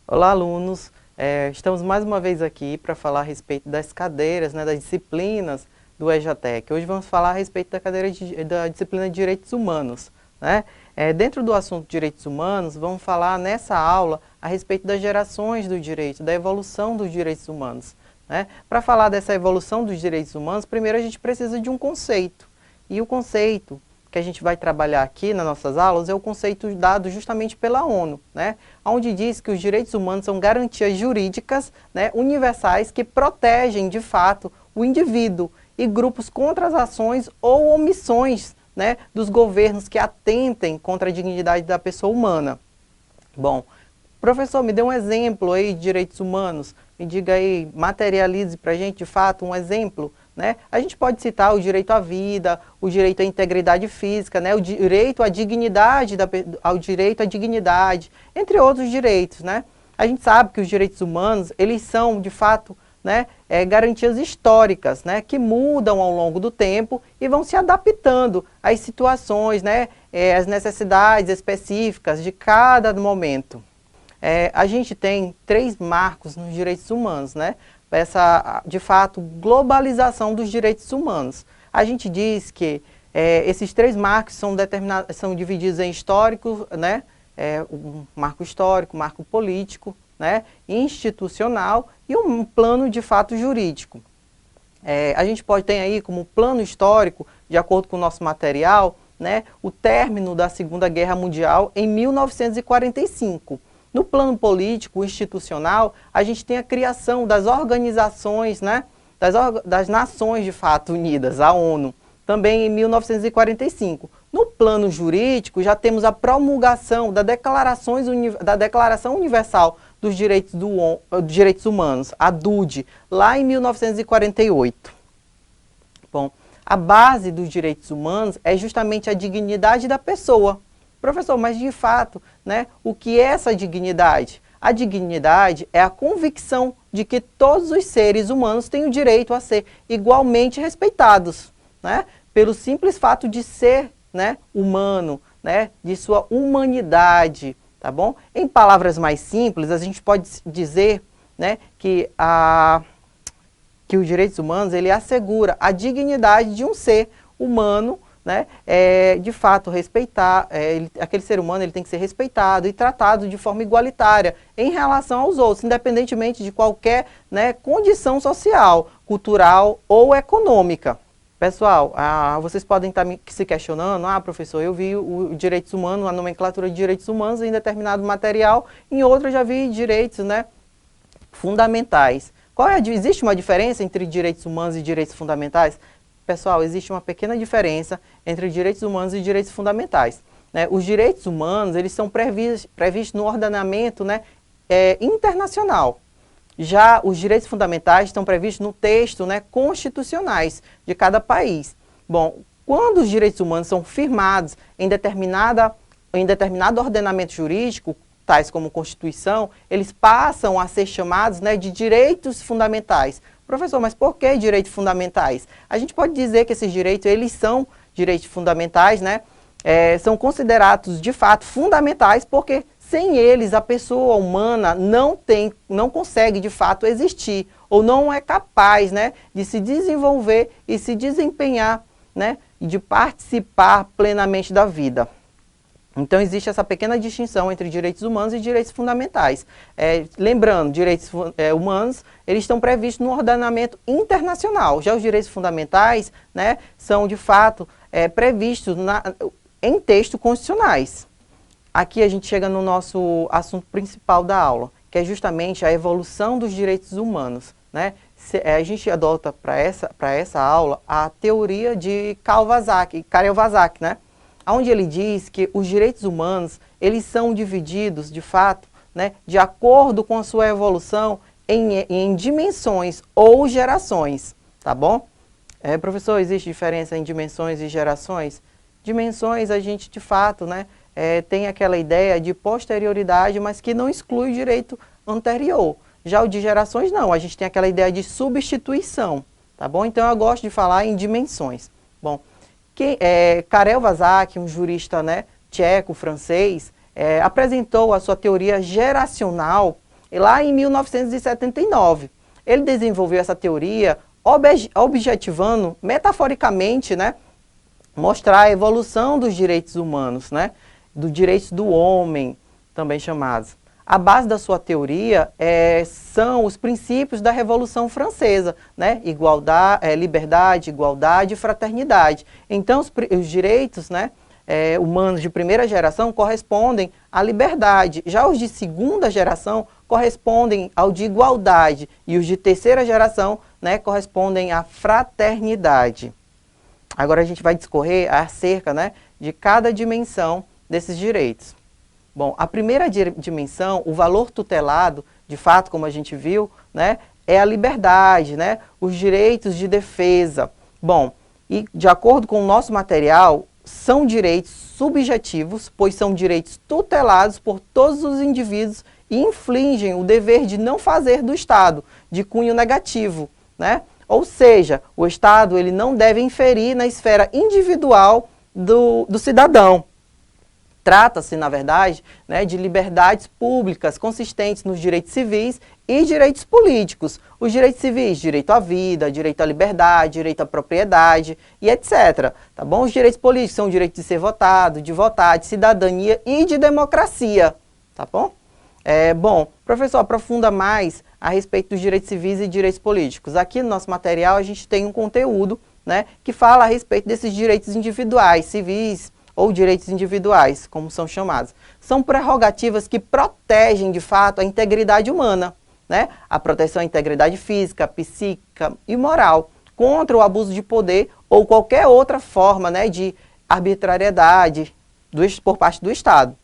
Olá, alunos! Estamos mais uma vez aqui para falar a respeito das cadeiras, das disciplinas do EJATEC. Hoje vamos falar a respeito da da disciplina de Direitos Humanos, né? Dentro do assunto Direitos Humanos, vamos falar nessa aula a respeito das gerações do direito, da evolução dos direitos humanos, né? Para falar dessa evolução dos direitos humanos, primeiro a gente precisa de um conceito. E o conceito que a gente vai trabalhar aqui nas nossas aulas é o conceito dado justamente pela ONU, né? Onde diz que os direitos humanos são garantias jurídicas, né, universais que protegem, de fato, o indivíduo e grupos contra as ações ou omissões, né, dos governos que atentem contra a dignidade da pessoa humana. Bom, professor, me dê um exemplo aí de direitos humanos, me diga aí, materialize para a gente, de fato, um exemplo, né? A gente pode citar o direito à vida, o direito à integridade física, né? O direito à dignidade, ao direito à dignidade, entre outros direitos, né? A gente sabe que os direitos humanos, eles são, de fato, né, garantias históricas, né, que mudam ao longo do tempo e vão se adaptando às situações, né, às necessidades específicas de cada momento. A gente tem 3 marcos nos direitos humanos, né? Essa, de fato, globalização dos direitos humanos. A gente diz que esses 3 marcos são divididos em histórico, né? Um marco histórico, marco político, né? Institucional e um plano, de fato, jurídico. A gente pode ter aí como plano histórico, de acordo com o nosso material, né, o término da Segunda Guerra Mundial em 1945. No plano político, institucional, a gente tem a criação das organizações, né, das Nações, de fato, Unidas, a ONU, também em 1945. No plano jurídico, já temos a promulgação da Declaração Universal dos Direitos Humanos, a DUD, lá em 1948. Bom, a base dos direitos humanos é justamente a dignidade da pessoa. Professor, mas de fato, né, o que é essa dignidade? A dignidade é a convicção de que todos os seres humanos têm o direito a ser igualmente respeitados, né, pelo simples fato de ser, né, humano, né, de sua humanidade, tá bom? Em palavras mais simples, a gente pode dizer, né, que os direitos humanos, ele assegura a dignidade de um ser humano, né, de fato respeitar, aquele ser humano ele tem que ser respeitado e tratado de forma igualitária em relação aos outros, independentemente de qualquer, né, condição social, cultural ou econômica. Pessoal, vocês podem estar se questionando, professor, eu vi o direitos humanos, a nomenclatura de direitos humanos em determinado material, em outro eu já vi direitos, né, fundamentais. Existe uma diferença entre direitos humanos e direitos fundamentais? Pessoal, existe uma pequena diferença entre direitos humanos e direitos fundamentais, né? Os direitos humanos, eles são previstos no ordenamento, né, internacional. Já os direitos fundamentais estão previstos no texto, né, constitucionais de cada país. Bom, quando os direitos humanos são firmados em determinado ordenamento jurídico, tais como Constituição, eles passam a ser chamados, né, de direitos fundamentais. Professor, mas por que direitos fundamentais? A gente pode dizer que esses direitos, eles são direitos fundamentais, né? São considerados, de fato, fundamentais, porque sem eles a pessoa humana não consegue, de fato, existir, ou não é capaz, né, de se desenvolver e se desempenhar, né, e de participar plenamente da vida. Então, existe essa pequena distinção entre direitos humanos e direitos fundamentais. Lembrando, direitos humanos, eles estão previstos no ordenamento internacional. Já os direitos fundamentais, né, são, de fato, previstos em textos constitucionais. Aqui a gente chega no nosso assunto principal da aula, que é justamente a evolução dos direitos humanos, né? A gente adota para essa aula a teoria de Karel Vazak, né? Onde ele diz que os direitos humanos, eles são divididos, de fato, né, de acordo com a sua evolução em dimensões ou gerações, tá bom? Professor, existe diferença em dimensões e gerações? Dimensões, a gente, de fato, né, tem aquela ideia de posterioridade, mas que não exclui o direito anterior. Já o de gerações, não, a gente tem aquela ideia de substituição, tá bom? Então, eu gosto de falar em dimensões. Bom, Karel Vazak, um jurista, né, tcheco, francês, apresentou a sua teoria geracional lá em 1979. Ele desenvolveu essa teoria objetivando, metaforicamente, né, mostrar a evolução dos direitos humanos, né, dos direitos do homem, também chamados. A base da sua teoria são os princípios da Revolução Francesa, né? Igualdade, liberdade, igualdade e fraternidade. Então, os direitos, né, humanos de primeira geração correspondem à liberdade. Já os de segunda geração correspondem ao de igualdade. E os de terceira geração, né, correspondem à fraternidade. Agora a gente vai discorrer acerca, né, de cada dimensão desses direitos. Bom, a primeira dimensão, o valor tutelado, de fato, como a gente viu, né, é a liberdade, né, os direitos de defesa. Bom, e de acordo com o nosso material, são direitos subjetivos, pois são direitos tutelados por todos os indivíduos e infligem o dever de não fazer do Estado, de cunho negativo, né? Ou seja, o Estado ele não deve inferir na esfera individual do cidadão. Trata-se, na verdade, né, de liberdades públicas consistentes nos direitos civis e direitos políticos. Os direitos civis, direito à vida, direito à liberdade, direito à propriedade e etc. Tá bom? Os direitos políticos são o direito de ser votado, de votar, de cidadania e de democracia. Tá bom? Bom, professor, aprofunda mais a respeito dos direitos civis e direitos políticos. Aqui no nosso material a gente tem um conteúdo, né, que fala a respeito desses direitos individuais, civis, ou direitos individuais, como são chamados. São prerrogativas que protegem, de fato, a integridade humana, né? A proteção à integridade física, psíquica e moral, contra o abuso de poder ou qualquer outra forma, né, de arbitrariedade por parte do Estado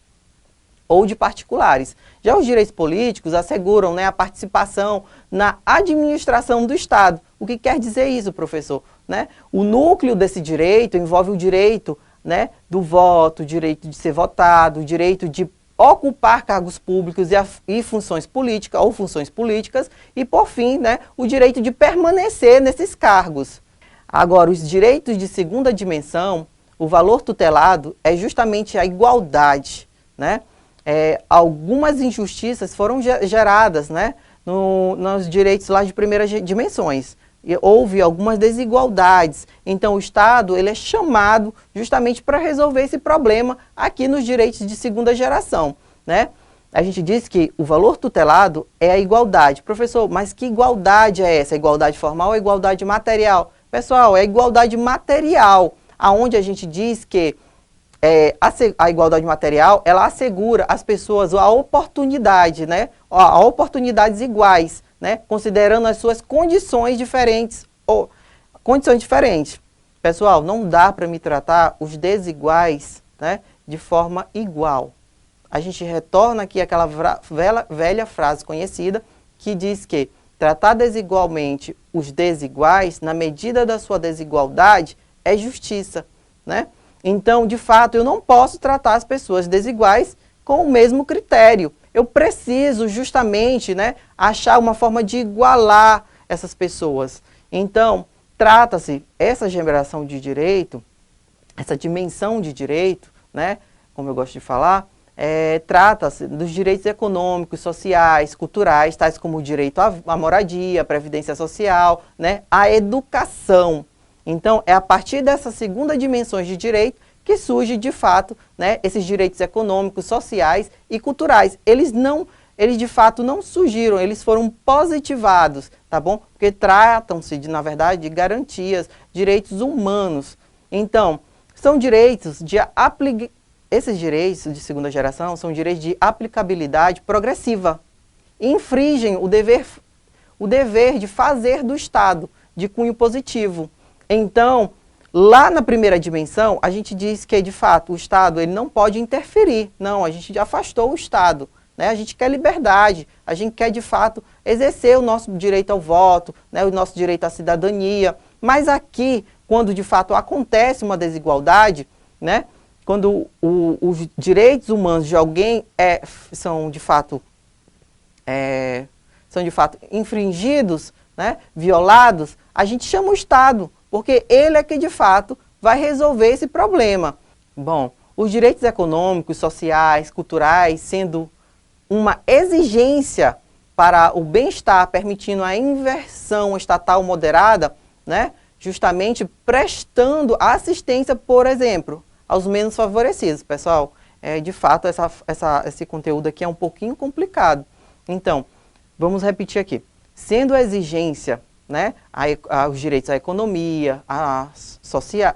ou de particulares. Já os direitos políticos asseguram, né, a participação na administração do Estado. O que quer dizer isso, professor? Né? O núcleo desse direito envolve o direito, né, do voto, o direito de ser votado, o direito de ocupar cargos públicos e funções políticas ou funções políticas e, por fim, né, o direito de permanecer nesses cargos. Agora, os direitos de segunda dimensão, o valor tutelado é justamente a igualdade, né? Algumas injustiças foram geradas, né, nos direitos lá de primeiras dimensões. E houve algumas desigualdades. Então, o Estado ele é chamado justamente para resolver esse problema aqui nos direitos de segunda geração, né? A gente diz que o valor tutelado é a igualdade. Professor, mas que igualdade é essa? A igualdade formal ou a igualdade material? Pessoal, é a igualdade material, aonde a gente diz que a igualdade material, ela assegura às pessoas a oportunidade, né? A oportunidades iguais, né? Considerando as suas condições diferentes. Pessoal, não dá para me tratar os desiguais, né, de forma igual. A gente retorna aqui àquela velha frase conhecida que diz que tratar desigualmente os desiguais, na medida da sua desigualdade, é justiça, né? Então, de fato, eu não posso tratar as pessoas desiguais com o mesmo critério. Eu preciso justamente, né, achar uma forma de igualar essas pessoas. Então, trata-se essa geração de direito, essa dimensão de direito, né, como eu gosto de falar, trata-se dos direitos econômicos, sociais, culturais, tais como o direito à moradia, à previdência social, né, à educação. Então, é a partir dessas segunda dimensões de direito que surge, de fato, né, esses direitos econômicos, sociais e culturais. Eles de fato não surgiram, eles foram positivados, tá bom? Porque tratam-se, na verdade, de garantias, direitos humanos. Então, são direitos esses direitos de segunda geração são direitos de aplicabilidade progressiva. Infringem o dever de fazer do Estado, de cunho positivo. Então, lá na primeira dimensão, a gente diz que, de fato, o Estado ele não pode interferir. Não, a gente afastou o Estado, né? A gente quer liberdade, a gente quer, de fato, exercer o nosso direito ao voto, né? O nosso direito à cidadania. Mas aqui, quando, de fato, acontece uma desigualdade, né? Quando os direitos humanos de alguém são, de fato, infringidos, né? Violados, a gente chama o Estado, porque ele é que, de fato, vai resolver esse problema. Bom, os direitos econômicos, sociais, culturais, sendo uma exigência para o bem-estar, permitindo a inversão estatal moderada, né, justamente prestando assistência, por exemplo, aos menos favorecidos. Pessoal, de fato, esse conteúdo aqui é um pouquinho complicado. Então, vamos repetir aqui. Sendo a exigência, né, os direitos à economia,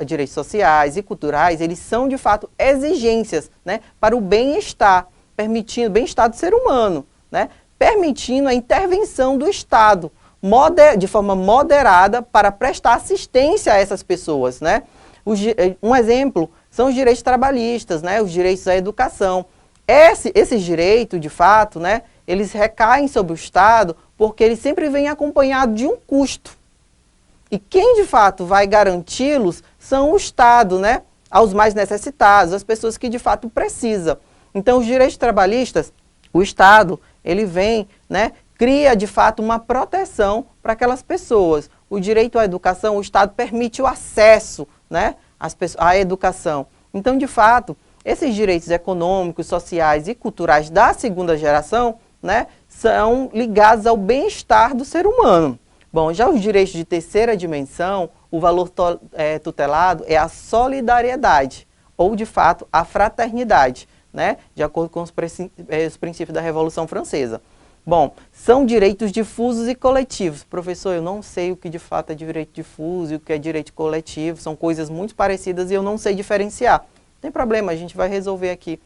direitos sociais e culturais, eles são, de fato, exigências, né, para o bem-estar, permitindo o bem-estar do ser humano, né, permitindo a intervenção do Estado de forma moderada para prestar assistência a essas pessoas, né? Um exemplo são os direitos trabalhistas, né? Os direitos à educação. Esses direitos, de fato, né, eles recaem sobre o Estado porque eles sempre vêm acompanhados de um custo. E quem, de fato, vai garanti-los são o Estado, né? Aos mais necessitados, às pessoas que, de fato, precisam. Então, os direitos trabalhistas, o Estado, ele vem, né, cria, de fato, uma proteção para aquelas pessoas. O direito à educação, o Estado permite o acesso, né, à educação. Então, de fato, esses direitos econômicos, sociais e culturais da segunda geração, né, são ligados ao bem-estar do ser humano. Bom, já os direitos de terceira dimensão, o valor tutelado é a solidariedade, ou, de fato, a fraternidade, né, de acordo com os princípios da Revolução Francesa. Bom, são direitos difusos e coletivos. Professor, eu não sei o que de fato é direito difuso e o que é direito coletivo, são coisas muito parecidas e eu não sei diferenciar. Não tem problema, a gente vai resolver aqui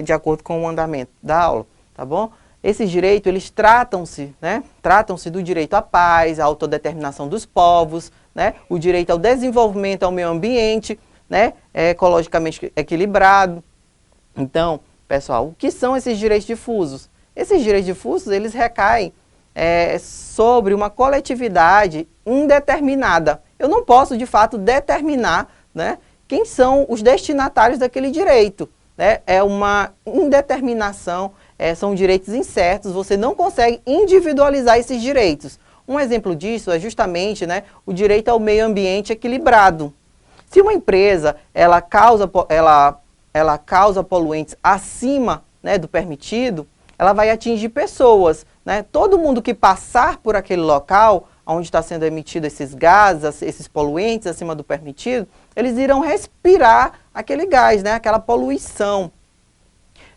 de acordo com o andamento da aula, tá bom? Esses direitos, eles tratam-se, né? Tratam-se do direito à paz, à autodeterminação dos povos, né? O direito ao desenvolvimento ao meio ambiente, né? Ecologicamente equilibrado. Então, pessoal, o que são esses direitos difusos? Esses direitos difusos, eles recaem sobre uma coletividade indeterminada. Eu não posso, de fato, determinar, né, quem são os destinatários daquele direito, né? É uma indeterminação, são direitos incertos, você não consegue individualizar esses direitos. Um exemplo disso é justamente, né, o direito ao meio ambiente equilibrado. Se uma empresa ela causa poluentes acima, né, do permitido, ela vai atingir pessoas, né? Todo mundo que passar por aquele local onde está sendo emitido esses gases, esses poluentes acima do permitido, eles irão respirar aquele gás, né? Aquela poluição.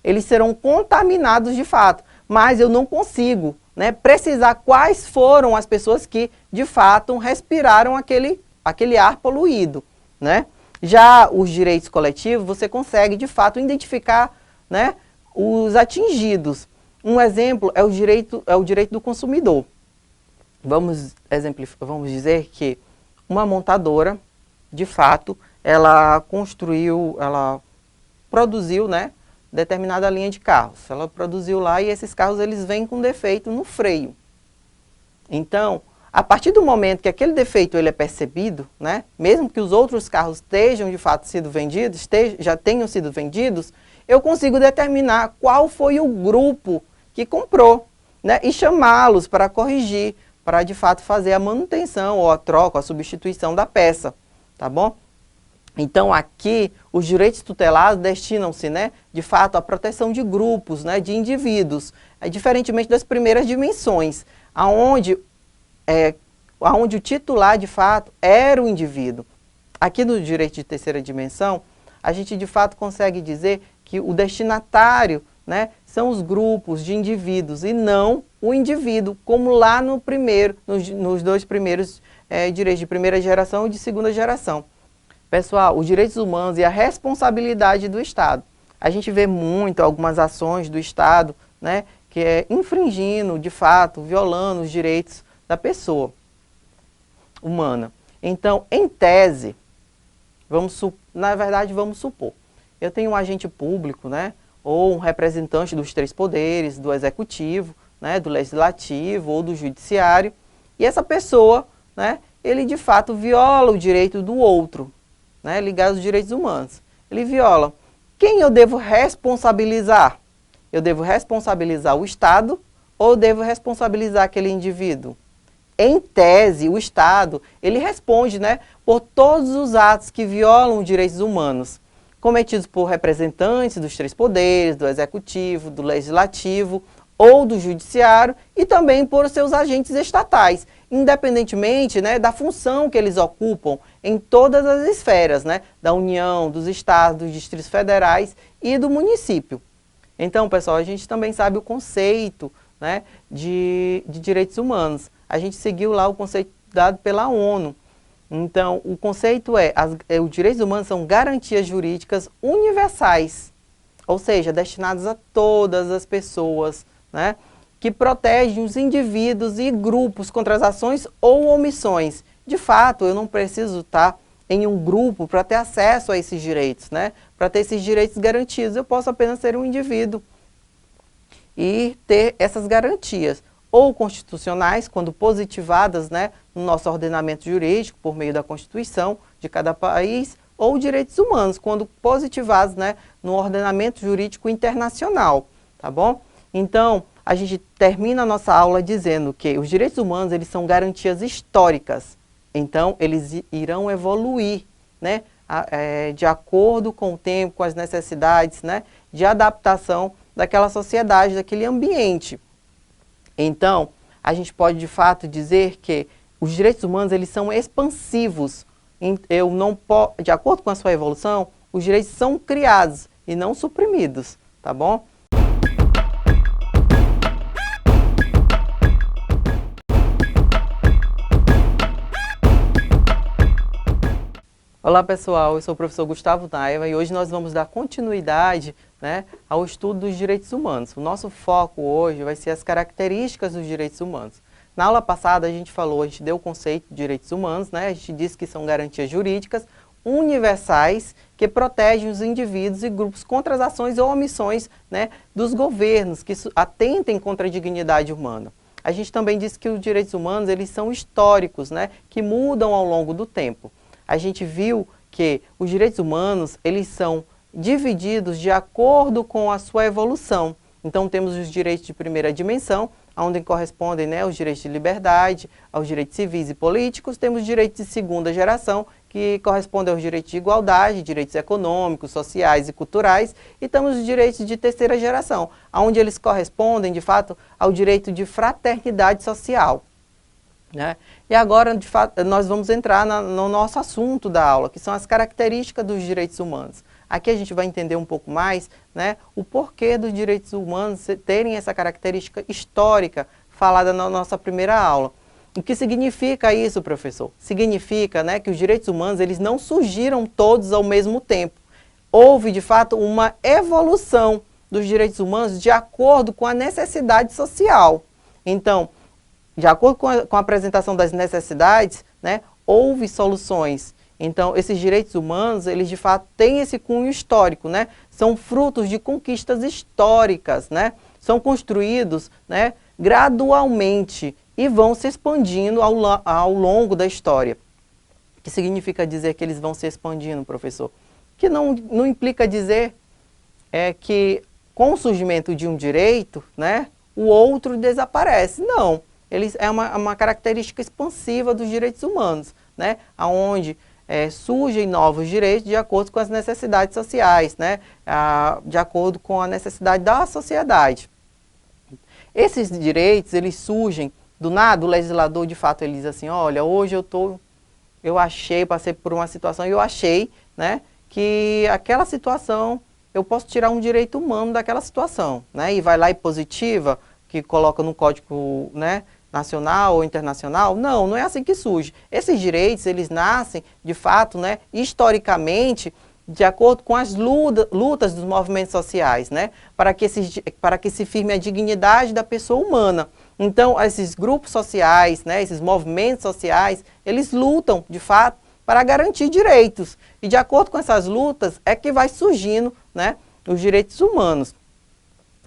Eles serão contaminados de fato, mas eu não consigo, né, precisar quais foram as pessoas que de fato respiraram aquele ar poluído, né? Já os direitos coletivos, você consegue de fato identificar, né, os atingidos. Um exemplo é o direito do consumidor. Vamos dizer que uma montadora, de fato, ela produziu, né, determinada linha de carros. Ela produziu lá e esses carros eles vêm com defeito no freio. Então, a partir do momento que aquele defeito ele é percebido, né, mesmo que os outros carros estejam de fato sido vendidos, já tenham sido vendidos, eu consigo determinar qual foi o grupo que comprou, né, e chamá-los para corrigir, para de fato fazer a manutenção ou a troca, a substituição da peça, tá bom? Então aqui os direitos tutelados destinam-se, né, de fato à proteção de grupos, né, de indivíduos, diferentemente das primeiras dimensões, aonde o titular de fato era o indivíduo. Aqui no direito de terceira dimensão, a gente de fato consegue dizer que o destinatário, né, são os grupos de indivíduos e não o indivíduo, como lá nos dois primeiros direitos de primeira geração e de segunda geração. Pessoal, os direitos humanos e a responsabilidade do Estado. A gente vê muito algumas ações do Estado, né, que é infringindo, de fato, violando os direitos da pessoa humana. Então, em tese, vamos supor, eu tenho um agente público, né, ou um representante dos três poderes, do executivo, né, do legislativo ou do judiciário, e essa pessoa, né, ele de fato viola o direito do outro, né, ligado aos direitos humanos. Ele viola. Quem eu devo responsabilizar? Eu devo responsabilizar o Estado ou devo responsabilizar aquele indivíduo? Em tese, o Estado, ele responde, né, por todos os atos que violam os direitos humanos, cometidos por representantes dos três poderes, do executivo, do legislativo ou do judiciário e também por seus agentes estatais, independentemente, né, da função que eles ocupam em todas as esferas, né, da União, dos estados, dos distritos federais e do município. Então, pessoal, a gente também sabe o conceito, né, de direitos humanos. A gente seguiu lá o conceito dado pela ONU. Então, o conceito os direitos humanos são garantias jurídicas universais, ou seja, destinadas a todas as pessoas, né, que protegem os indivíduos e grupos contra as ações ou omissões. De fato, eu não preciso estar em um grupo para ter acesso a esses direitos, né, para ter esses direitos garantidos. Eu posso apenas ser um indivíduo e ter essas garantias, ou constitucionais, quando positivadas, né, no nosso ordenamento jurídico, por meio da Constituição de cada país, ou direitos humanos, quando positivados, né, no ordenamento jurídico internacional, tá bom? Então, a gente termina a nossa aula dizendo que os direitos humanos, eles são garantias históricas, então eles irão evoluir, né, de acordo com o tempo, com as necessidades, né, de adaptação daquela sociedade, daquele ambiente. Então, a gente pode de fato dizer que os direitos humanos, eles são expansivos. De acordo com a sua evolução, os direitos são criados e não suprimidos, tá bom? Olá pessoal, eu sou o professor Gustavo Naiva e hoje nós vamos dar continuidade, né, ao estudo dos direitos humanos. O nosso foco hoje vai ser as características dos direitos humanos. Na aula passada a gente deu o conceito de direitos humanos, né, a gente disse que são garantias jurídicas universais que protegem os indivíduos e grupos contra as ações ou omissões, né, dos governos que atentem contra a dignidade humana. A gente também disse que os direitos humanos, eles são históricos, né, que mudam ao longo do tempo. A gente viu que os direitos humanos, eles são divididos de acordo com a sua evolução. Então, temos os direitos de primeira dimensão, onde correspondem, né, os direitos de liberdade, aos direitos civis e políticos. Temos os direitos de segunda geração, que correspondem aos direitos de igualdade, direitos econômicos, sociais e culturais. E temos os direitos de terceira geração, onde eles correspondem, de fato, ao direito de fraternidade social. Né? E agora, de fato, nós vamos entrar no nosso assunto da aula, que são as características dos direitos humanos. Aqui a gente vai entender um pouco mais, né, o porquê dos direitos humanos terem essa característica histórica falada na nossa primeira aula. O que significa isso, professor? Significa, né, que os direitos humanos, eles não surgiram todos ao mesmo tempo. Houve, de fato, uma evolução dos direitos humanos de acordo com a necessidade social. Então, de acordo com a apresentação das necessidades, né, houve soluções. Então, esses direitos humanos, eles de fato têm esse cunho histórico, né? São frutos de conquistas históricas, né? São construídos, né, gradualmente e vão se expandindo ao longo da história. O que significa dizer que eles vão se expandindo, professor? Que não implica dizer que com o surgimento de um direito, né, o outro desaparece. Não. É uma característica expansiva dos direitos humanos, né? Onde surgem novos direitos de acordo com as necessidades sociais, né? De acordo com a necessidade da sociedade. Esses direitos, eles surgem do nada. O legislador, de fato, ele diz assim, olha, hoje passei por uma situação e eu achei, né, que aquela situação, eu posso tirar um direito humano daquela situação, né? E vai lá e positiva, que coloca no código, né, nacional ou internacional. Não é assim que surge. Esses direitos, eles nascem, de fato, né, historicamente, de acordo com as lutas dos movimentos sociais, né, para que se firme a dignidade da pessoa humana. Então, esses grupos sociais, né, esses movimentos sociais, eles lutam, de fato, para garantir direitos. E de acordo com essas lutas, é que vai surgindo, né, os direitos humanos.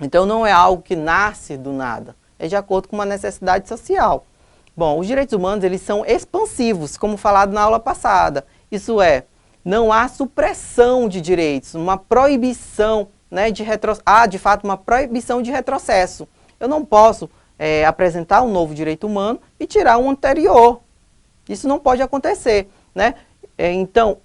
Então, não é algo que nasce do nada. É de acordo com uma necessidade social. Bom, os direitos humanos, eles são expansivos, como falado na aula passada. Isso é, não há supressão de direitos, uma proibição, né, de fato, uma proibição de retrocesso. Eu não posso apresentar um novo direito humano e tirar um anterior. Isso não pode acontecer, né? Então,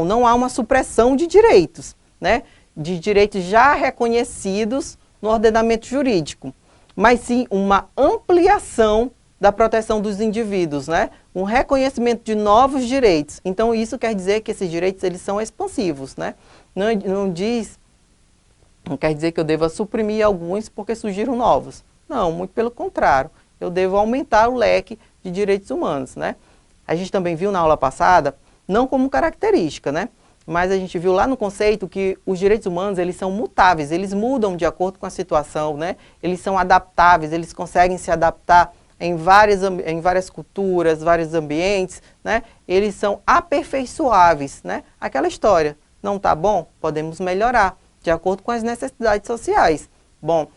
não há uma supressão de direitos, né, de direitos já reconhecidos, no ordenamento jurídico, mas sim uma ampliação da proteção dos indivíduos, né? Um reconhecimento de novos direitos. Então, isso quer dizer que esses direitos eles são expansivos, né? Não quer dizer que eu deva suprimir alguns porque surgiram novos. Não, muito pelo contrário. Eu devo aumentar o leque de direitos humanos, né? A gente também viu na aula passada, não como característica, né? Mas a gente viu lá no conceito que os direitos humanos, eles são mutáveis, eles mudam de acordo com a situação, né? Eles são adaptáveis, eles conseguem se adaptar em várias culturas, vários ambientes, né? Eles são aperfeiçoáveis, né? Aquela história, não está bom? Podemos melhorar, de acordo com as necessidades sociais. Bom,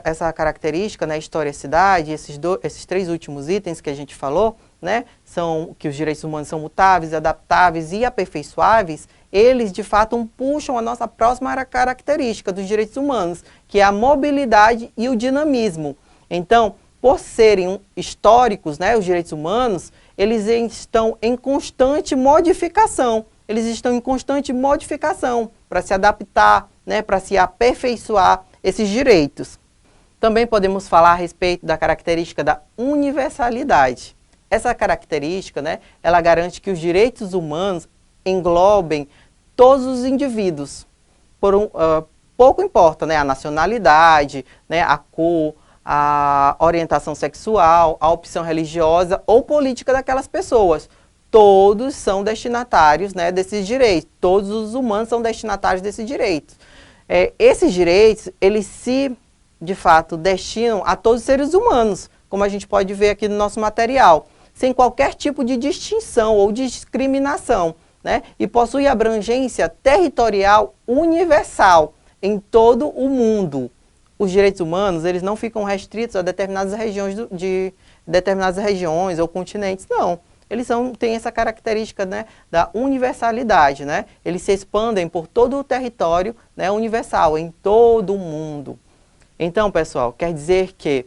essa característica, né, historicidade, esses 3 últimos itens que a gente falou, né, são que os direitos humanos são mutáveis, adaptáveis e aperfeiçoáveis, eles de fato puxam a nossa próxima característica dos direitos humanos, que é a mobilidade e o dinamismo. Então, por serem históricos, né, os direitos humanos, eles estão em constante modificação. Eles estão em constante modificação para se adaptar, né, para se aperfeiçoar esses direitos. Também podemos falar a respeito da característica da universalidade. Essa característica, né, ela garante que os direitos humanos englobem todos os indivíduos. Pouco importa, né, a nacionalidade, né, a cor, a orientação sexual, a opção religiosa ou política daquelas pessoas. Todos são destinatários, né, desses direitos. Todos os humanos são destinatários desses direitos. Esses direitos, eles se, de fato, destinam a todos os seres humanos, como a gente pode ver aqui no nosso material, sem qualquer tipo de distinção ou discriminação, né? E possui abrangência territorial universal em todo o mundo. Os direitos humanos, eles não ficam restritos a determinadas regiões ou continentes, não. Eles têm essa característica, né, da universalidade, né? Eles se expandem por todo o território, né, universal, em todo o mundo. Então, pessoal, quer dizer que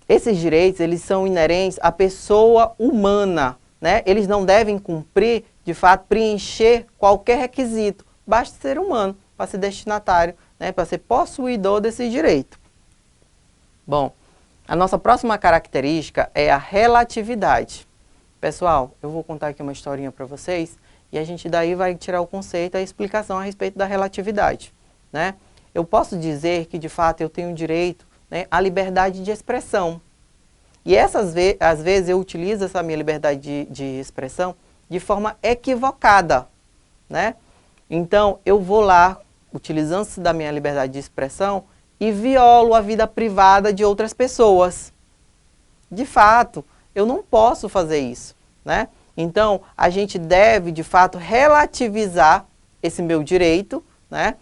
esses direitos, eles são inerentes à pessoa humana, né? Eles não devem cumprir, de fato, preencher qualquer requisito. Basta ser humano para ser destinatário, né, para ser possuidor desse direito. Bom, a nossa próxima característica é a relatividade. Pessoal, eu vou contar aqui uma historinha para vocês e a gente daí vai tirar o conceito, a explicação a respeito da relatividade, né? Eu posso dizer que, de fato, eu tenho direito, né, à liberdade de expressão. E às vezes eu utilizo essa minha liberdade de expressão de forma equivocada, né? Então, eu vou lá, utilizando-se da minha liberdade de expressão, e violo a vida privada de outras pessoas. De fato, eu não posso fazer isso, né? Então, a gente deve, de fato, relativizar esse meu direito, né,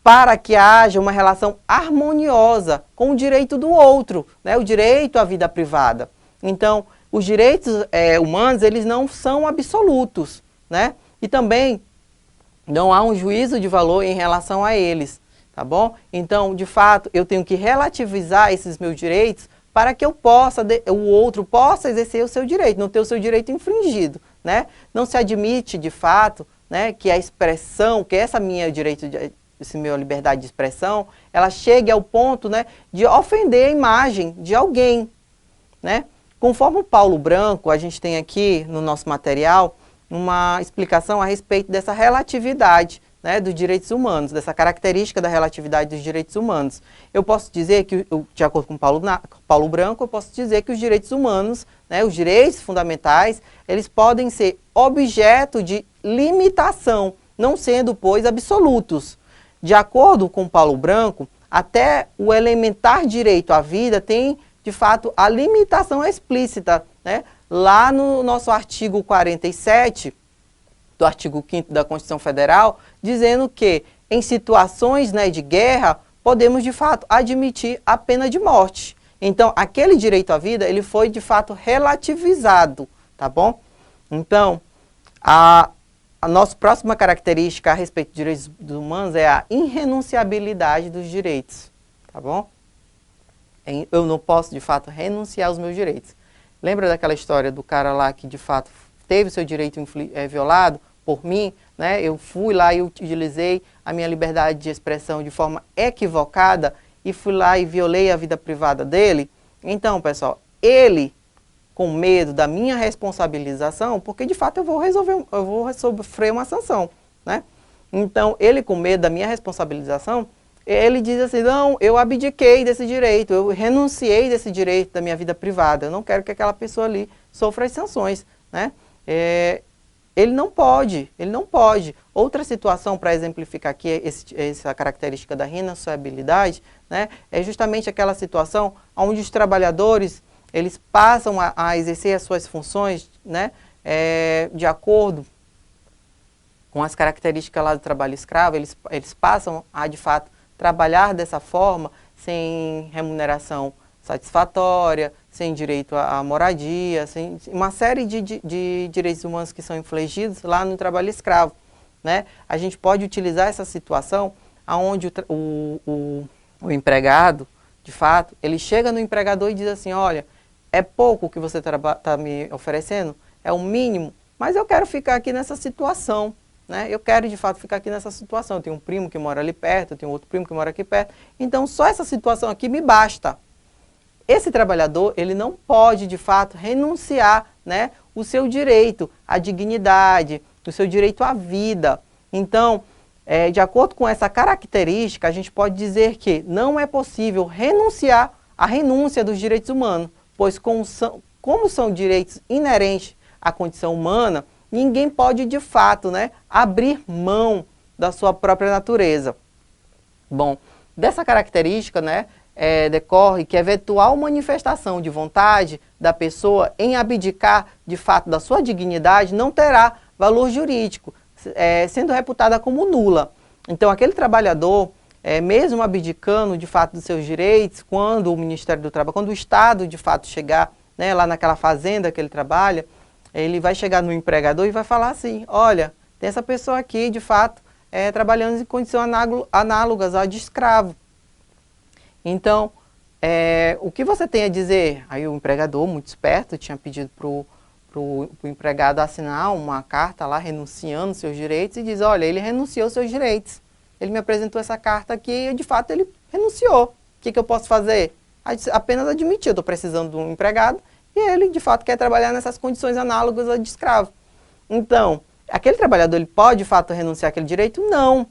para que haja uma relação harmoniosa com o direito do outro, né, o direito à vida privada. Então, os direitos humanos, eles não são absolutos, né? E também não há um juízo de valor em relação a eles, tá bom? Então, de fato, eu tenho que relativizar esses meus direitos para que o outro possa exercer o seu direito, não ter o seu direito infringido, né? Não se admite, de fato, né, que a expressão, que essa minha liberdade de expressão, ela chegue ao ponto, né, de ofender a imagem de alguém, né? Conforme o Paulo Branco, a gente tem aqui no nosso material uma explicação a respeito dessa relatividade, né, dos direitos humanos, dessa característica da relatividade dos direitos humanos. Eu posso dizer que, de acordo com Paulo Branco, eu posso dizer que os direitos humanos, né, os direitos fundamentais, eles podem ser objeto de limitação, não sendo, pois, absolutos. De acordo com Paulo Branco, até o elementar direito à vida tem, de fato, a limitação explícita, né? Lá no nosso artigo 47, do artigo 5º da Constituição Federal, dizendo que em situações, né, de guerra, podemos, de fato, admitir a pena de morte. Então, aquele direito à vida, ele foi, de fato, relativizado, tá bom? Então, a nossa próxima característica a respeito dos direitos humanos é a irrenunciabilidade dos direitos, tá bom? Eu não posso, de fato, renunciar aos meus direitos. Lembra daquela história do cara lá que, de fato, teve o seu direito violado por mim, né? Eu fui lá e utilizei a minha liberdade de expressão de forma equivocada e fui lá e violei a vida privada dele, então, pessoal, ele, com medo da minha responsabilização, porque de fato eu vou sofrer uma sanção, né? Então, ele com medo da minha responsabilização, ele diz assim, não, eu abdiquei desse direito, eu renunciei desse direito da minha vida privada, eu não quero que aquela pessoa ali sofra as sanções, né? Ele não pode. Outra situação para exemplificar aqui essa característica da renunciabilidade, né, é justamente aquela situação onde os trabalhadores, eles passam a exercer as suas funções, né, de acordo com as características lá do trabalho escravo, eles passam a, de fato, trabalhar dessa forma, sem remuneração satisfatória, sem direito à moradia, sem uma série de direitos humanos que são infligidos lá no trabalho escravo, né? A gente pode utilizar essa situação onde o empregado, de fato, ele chega no empregador e diz assim, olha, é pouco o que você está me oferecendo, é o mínimo, mas eu quero ficar aqui nessa situação, né? Eu quero, de fato, ficar aqui nessa situação. Eu tenho um primo que mora ali perto, eu tenho outro primo que mora aqui perto, então só essa situação aqui me basta. Esse trabalhador, ele não pode, de fato, renunciar, né, o seu direito à dignidade, o seu direito à vida. Então, de acordo com essa característica, a gente pode dizer que não é possível renunciar à renúncia dos direitos humanos, pois como são direitos inerentes à condição humana, ninguém pode, de fato, né, abrir mão da sua própria natureza. Bom, dessa característica, né, decorre que a eventual manifestação de vontade da pessoa em abdicar, de fato, da sua dignidade não terá valor jurídico, sendo reputada como nula. Então, aquele trabalhador, mesmo abdicando, de fato, dos seus direitos, quando o Ministério do Trabalho, quando o Estado, de fato, chegar, né, lá naquela fazenda que ele trabalha, ele vai chegar no empregador e vai falar assim, olha, tem essa pessoa aqui, de fato, trabalhando em condições análogas à de escravo. Então, o que você tem a dizer? Aí o empregador, muito esperto, tinha pedido para o empregado assinar uma carta lá, renunciando seus direitos, e diz, olha, ele renunciou seus direitos. Ele me apresentou essa carta aqui e, de fato, ele renunciou. O que eu posso fazer? Apenas admitir, eu estou precisando de um empregado, e ele, de fato, quer trabalhar nessas condições análogas a de escravo. Então, aquele trabalhador, ele pode, de fato, renunciar àquele direito? Não.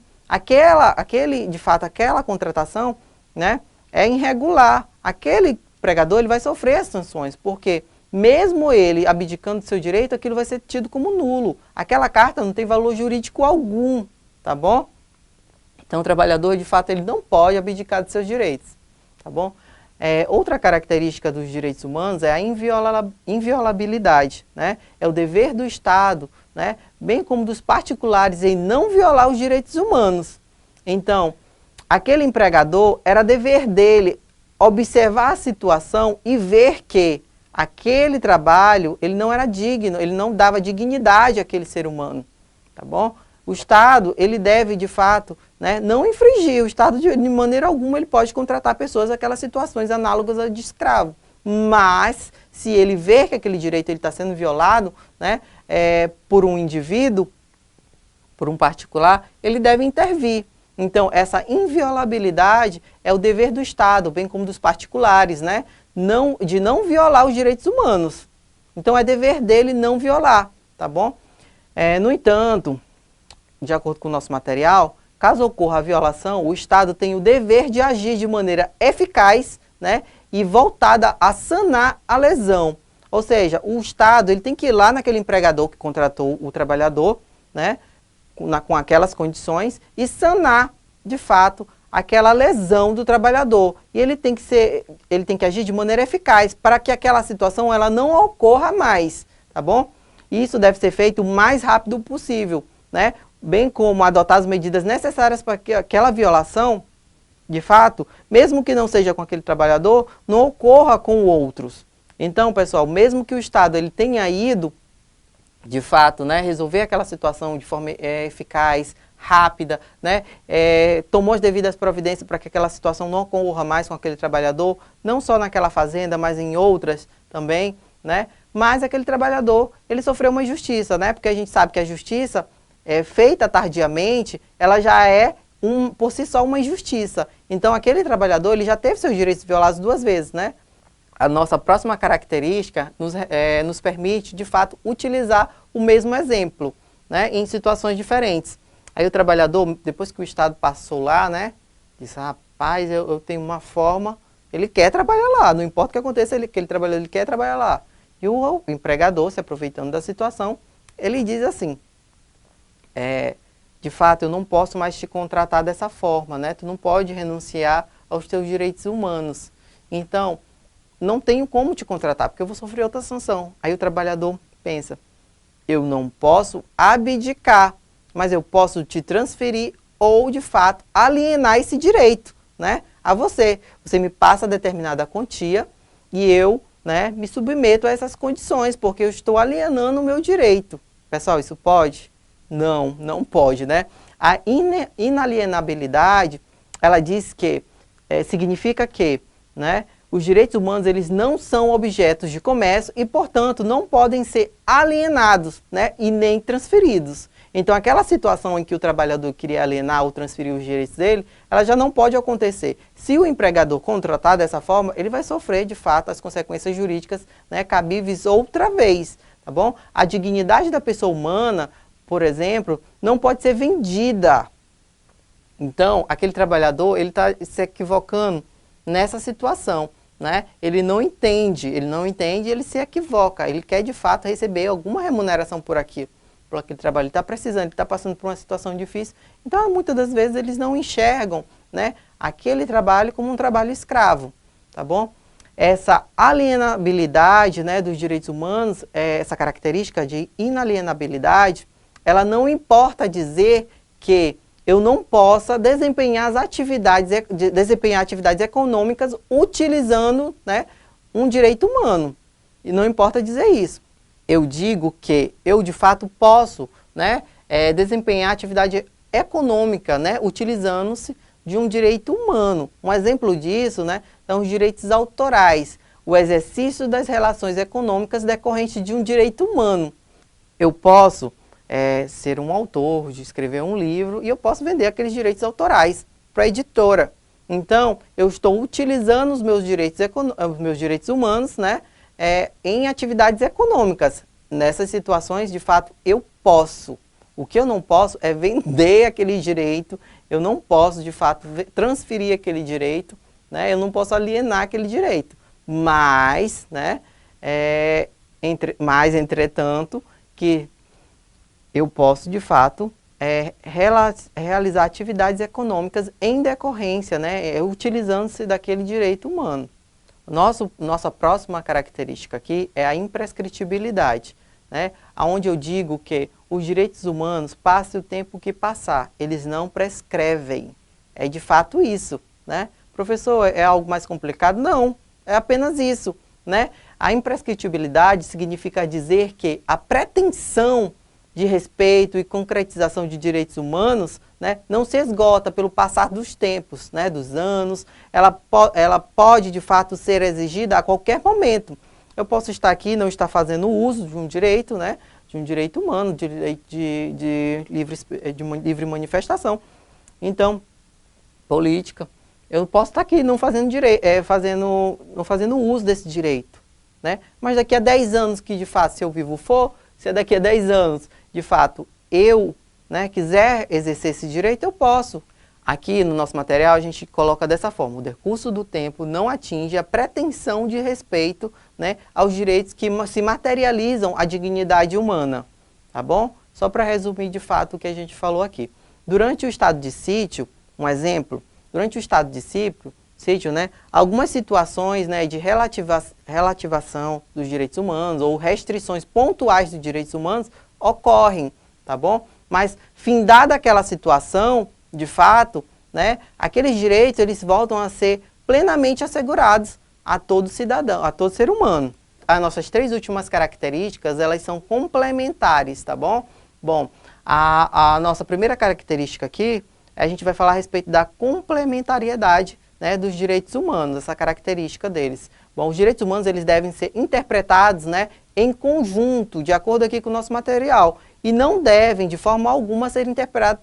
De fato, aquela contratação, né, é irregular. Aquele empregador, ele vai sofrer as sanções, porque mesmo ele abdicando do seu direito, aquilo vai ser tido como nulo. Aquela carta não tem valor jurídico algum, tá bom? Então, o trabalhador, de fato, ele não pode abdicar dos seus direitos, tá bom? Outra característica dos direitos humanos é a inviolabilidade, né? É o dever do Estado, né, bem como dos particulares, em não violar os direitos humanos. Então, aquele empregador, era dever dele observar a situação e ver que aquele trabalho, ele não era digno, ele não dava dignidade àquele ser humano, tá bom? O Estado, ele deve, de fato, né, não infringir. O Estado, de maneira alguma, ele pode contratar pessoas naquelas situações análogas a de escravo. Mas, se ele ver que aquele direito está sendo violado, né, por um indivíduo, por um particular, ele deve intervir. Então, essa inviolabilidade é o dever do Estado, bem como dos particulares, né, de não violar os direitos humanos. Então, é dever dele não violar, tá bom? No entanto, de acordo com o nosso material, caso ocorra a violação, o Estado tem o dever de agir de maneira eficaz, né, e voltada a sanar a lesão. Ou seja, o Estado, ele tem que ir lá naquele empregador que contratou o trabalhador, né, com aquelas condições, e sanar, de fato, aquela lesão do trabalhador. E ele tem que agir de maneira eficaz para que aquela situação ela não ocorra mais, tá bom? E isso deve ser feito o mais rápido possível, né? Bem como adotar as medidas necessárias para que aquela violação, de fato, mesmo que não seja com aquele trabalhador, não ocorra com outros. Então, pessoal, mesmo que o Estado ele tenha ido, de fato, né, resolver aquela situação de forma eficaz, rápida, né, tomou as devidas providências para que aquela situação não ocorra mais com aquele trabalhador, não só naquela fazenda, mas em outras também, né, mas aquele trabalhador, ele sofreu uma injustiça, né, porque a gente sabe que a justiça feita tardiamente, ela já é por si só uma injustiça. Então, aquele trabalhador ele já teve seus direitos violados 2 vezes, né? A nossa próxima característica nos permite, de fato, utilizar o mesmo exemplo, né, em situações diferentes. Aí o trabalhador, depois que o Estado passou lá, né, disse, rapaz, eu tenho uma forma, ele quer trabalhar lá, não importa o que aconteça, aquele trabalhador ele quer trabalhar lá. E o empregador, se aproveitando da situação, ele diz assim, de fato, eu não posso mais te contratar dessa forma, né, tu não pode renunciar aos teus direitos humanos. Então, não tenho como te contratar, porque eu vou sofrer outra sanção. Aí o trabalhador pensa, eu não posso abdicar, mas eu posso te transferir ou, de fato, alienar esse direito, né, a você. Você me passa determinada quantia e eu, né, me submeto a essas condições, porque eu estou alienando o meu direito. Pessoal, isso pode? Não, não pode, né? A inalienabilidade, ela diz que, significa que, né, os direitos humanos eles não são objetos de comércio e, portanto, não podem ser alienados, né, e nem transferidos. Então, aquela situação em que o trabalhador queria alienar ou transferir os direitos dele, ela já não pode acontecer. Se o empregador contratar dessa forma, ele vai sofrer, de fato, as consequências jurídicas, né, cabíveis outra vez, tá bom? A dignidade da pessoa humana, por exemplo, não pode ser vendida. Então, aquele trabalhador, ele está se equivocando nessa situação, né? Ele não entende, ele se equivoca, ele quer de fato receber alguma remuneração por aquilo, por aquele trabalho, ele está precisando, ele está passando por uma situação difícil, então muitas das vezes eles não enxergam, né, aquele trabalho como um trabalho escravo, tá bom? Essa alienabilidade, né, dos direitos humanos, essa característica de inalienabilidade, ela não importa dizer que eu não possa desempenhar atividades econômicas utilizando, né, um direito humano. E não importa dizer isso. Eu digo que eu, de fato, posso, né, desempenhar atividade econômica, né, utilizando-se de um direito humano. Um exemplo disso, né, são os direitos autorais, o exercício das relações econômicas decorrentes de um direito humano. Eu posso ser um autor, de escrever um livro, e eu posso vender aqueles direitos autorais para a editora. Então, eu estou utilizando os meus direitos humanos, né, em atividades econômicas. Nessas situações, de fato, eu posso. O que eu não posso é vender aquele direito, eu não posso, de fato, transferir aquele direito, né, eu não posso alienar aquele direito. Mas, né, entretanto, que eu posso, de fato, realizar atividades econômicas em decorrência, né, utilizando-se daquele direito humano. Nossa próxima característica aqui é a imprescritibilidade, né, onde eu digo que os direitos humanos, passe o tempo que passar, eles não prescrevem. É de fato isso, né? Professor, é algo mais complicado? Não, é apenas isso, né? A imprescritibilidade significa dizer que a pretensão de respeito e concretização de direitos humanos, né, não se esgota pelo passar dos tempos, né, dos anos, ela pode de fato ser exigida a qualquer momento. Eu posso estar aqui e não estar fazendo uso de um direito, né, de um direito humano, direito de livre manifestação. Então, política, eu posso estar aqui não fazendo, não fazendo uso desse direito, né, mas daqui a 10 anos que de fato, se eu vivo for, se daqui a 10 anos, de fato, eu, né, quiser exercer esse direito, eu posso. Aqui no nosso material a gente coloca dessa forma, o decurso do tempo não atinge a pretensão de respeito, né, aos direitos que se materializam a dignidade humana, tá bom? Só para resumir de fato o que a gente falou aqui. Durante o estado de sítio, um exemplo, durante o estado de sítio, né, algumas situações, né, de relativação dos direitos humanos ou restrições pontuais dos direitos humanos ocorrem, tá bom? Mas, findada aquela situação, de fato, né, aqueles direitos eles voltam a ser plenamente assegurados a todo cidadão, a todo ser humano. As nossas 3 últimas características, elas são complementares, tá bom? Bom, a nossa primeira característica aqui, a gente vai falar a respeito da complementariedade, né, dos direitos humanos, essa característica deles. Bom, os direitos humanos eles devem ser interpretados, né, em conjunto, de acordo aqui com o nosso material. e não devem, de forma alguma, ser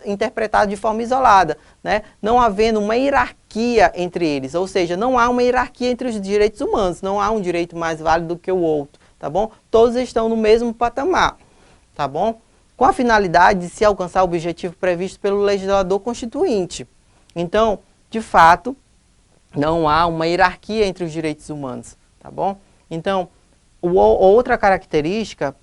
interpretados de forma isolada, né? Não havendo uma hierarquia entre eles, ou seja, não há uma hierarquia entre os direitos humanos, não há um direito mais válido do que o outro, tá bom? Todos estão no mesmo patamar, tá bom? Com a finalidade de se alcançar o objetivo previsto pelo legislador constituinte. Então, de fato, não há uma hierarquia entre os direitos humanos, tá bom? Então, outra característica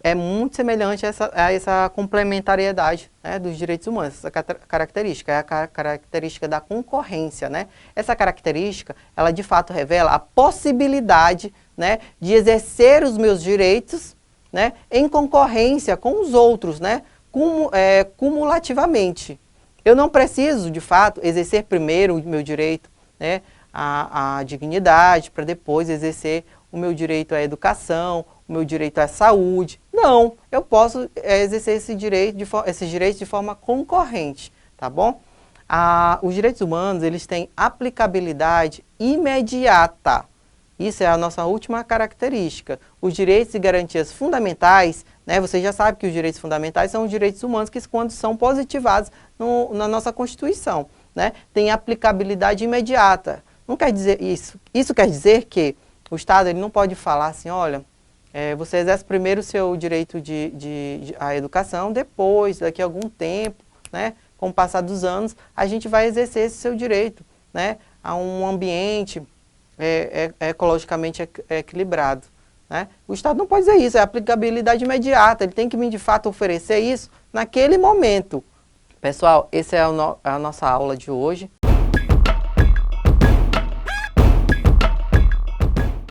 é muito semelhante a essa complementariedade, né, dos direitos humanos. Essa característica é a característica da concorrência, né? Essa característica, ela de fato revela a possibilidade, né, de exercer os meus direitos, né, em concorrência com os outros, né, cumulativamente. Eu não preciso, de fato, exercer primeiro o meu direito, né, à dignidade, para depois exercer o meu direito à educação, o meu direito à saúde. Não, eu posso exercer esses direitos de forma concorrente, tá bom? Os direitos humanos, eles têm aplicabilidade imediata. Isso é a nossa última característica. Os direitos e garantias fundamentais, né, você já sabe que os direitos fundamentais são os direitos humanos que, quando são positivados na nossa Constituição, né, têm aplicabilidade imediata. Não quer dizer isso. Isso quer dizer que o Estado ele não pode falar assim, olha, você exerce primeiro o seu direito à educação, depois, daqui a algum tempo, né, com o passar dos anos, a gente vai exercer esse seu direito, né, a um ambiente ecologicamente equilibrado, né? O Estado não pode dizer isso, é aplicabilidade imediata, ele tem que, de fato, oferecer isso naquele momento. Pessoal, essa é a nossa aula de hoje,